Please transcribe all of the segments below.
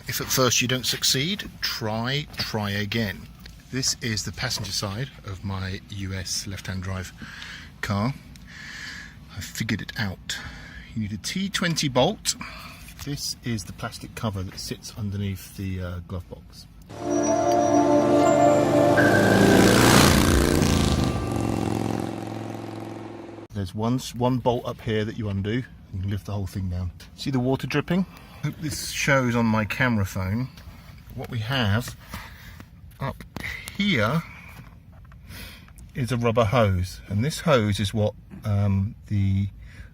If at first you don't succeed, try again. This is the passenger side of my US left-hand drive car. I figured it out. You need a T20 bolt. This is the plastic cover that sits underneath the glove box. There's one bolt up here that you undo. You can lift the whole thing down. See the water dripping? I hope this shows on my camera phone. What we have up here is a rubber hose, and this hose is what the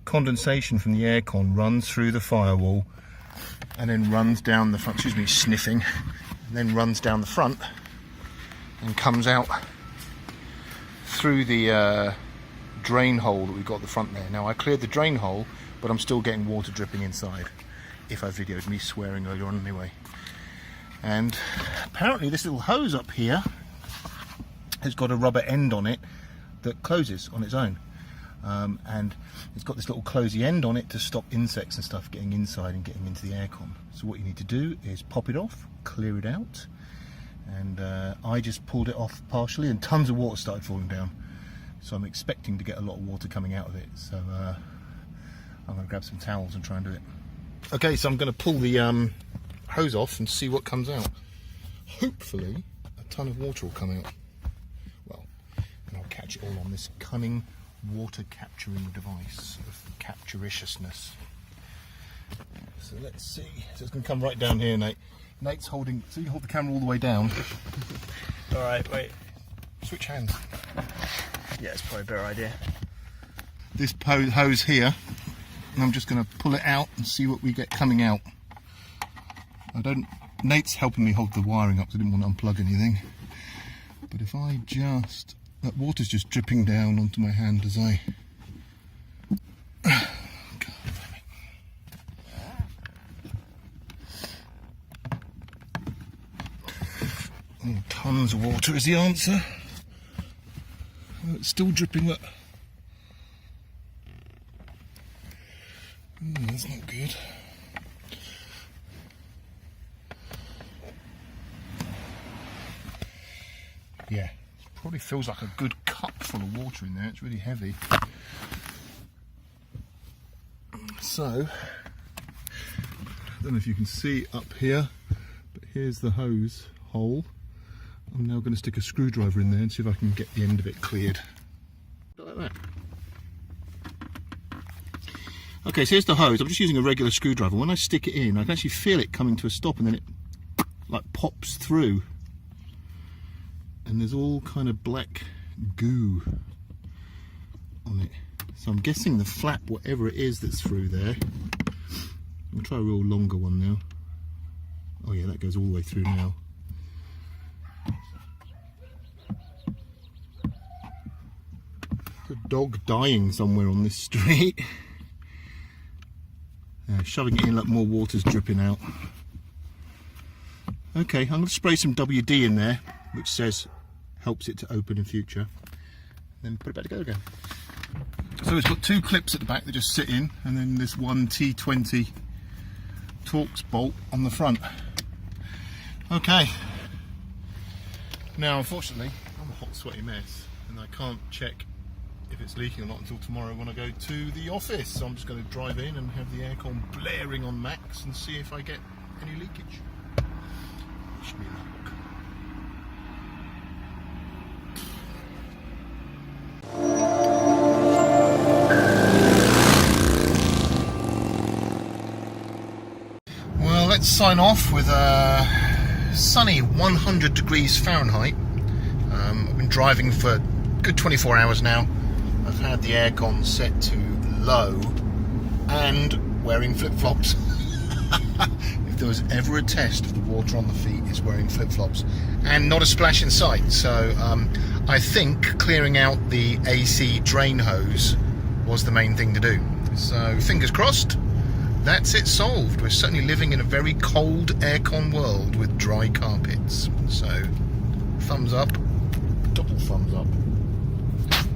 condensation from the aircon runs through the firewall and then runs down the front, excuse me, sniffing, and then runs down the front and comes out through the drain hole that we've got at the front there. Now I cleared the drain hole, but I'm still getting water dripping inside, if I videoed me swearing earlier on anyway. And apparently this little hose up here has got a rubber end on it that closes on its own. And it's got this little closey end on it to stop insects and stuff getting inside and getting into the aircon. So what you need to do is pop it off, clear it out, and I just pulled it off partially and tons of water started falling down. So I'm expecting to get a lot of water coming out of it. So I'm going to grab some towels and try and do it. Okay, so I'm going to pull the hose off and see what comes out. Hopefully a ton of water will come out. Well, and I'll catch it all on this cunning water capturing device of capturiciousness. So let's see. So it's going to come right down here, Nate. Nate's holding, so you hold the camera all the way down. Alright, wait. Switch hands. Yeah, it's probably a better idea. This hose here, and I'm just going to pull it out and see what we get coming out. Nate's helping me hold the wiring up, so I didn't want to unplug anything. But if I just, that water's just dripping down onto my hand as I, oh, tons of water is the answer. Oh, it's still dripping up. That's not good. Yeah, it probably feels like a good cup full of water in there. It's really heavy. So, I don't know if you can see up here, but here's the hose hole. I'm now going to stick a screwdriver in there and see if I can get the end of it cleared. Like that. Okay, so here's the hose. I'm just using a regular screwdriver. When I stick it in, I can actually feel it coming to a stop, and then it like pops through. And there's all kind of black goo on it. So I'm guessing the flap, whatever it is that's through there. I'll try a real longer one now. Oh yeah, that goes all the way through now. A dog dying somewhere on this street. Shoving it in like more water's dripping out. Okay, I'm going to spray some WD in there, which says helps it to open in future. Then put it back together again. So it's got two clips at the back that just sit in, and then this one T20 Torx bolt on the front. Okay. Now, unfortunately, I'm a hot, sweaty mess, and I can't check if it's leaking or not until tomorrow when I go to the office. So I'm just going to drive in and have the aircon blaring on max and see if I get any leakage. Wish me luck. Well, let's sign off with a sunny 100 degrees Fahrenheit. I've been driving for a good 24 hours now. I've had the aircon set to low and wearing flip-flops. If there was ever a test of the water on the feet, it's wearing flip-flops and not a splash in sight. So I think clearing out the AC drain hose was the main thing to do. So fingers crossed, that's it solved. We're certainly living in a very cold aircon world with dry carpets. So thumbs up, double thumbs up.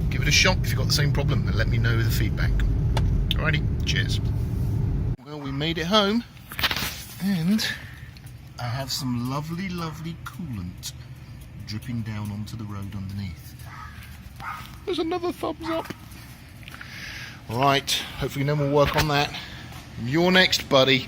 Give it a shot if you've got the same problem and let me know the feedback. Alrighty, cheers. Well, we made it home, and I have some lovely, lovely coolant dripping down onto the road underneath. There's another thumbs up. Right, hopefully no more work on that. You're next, buddy.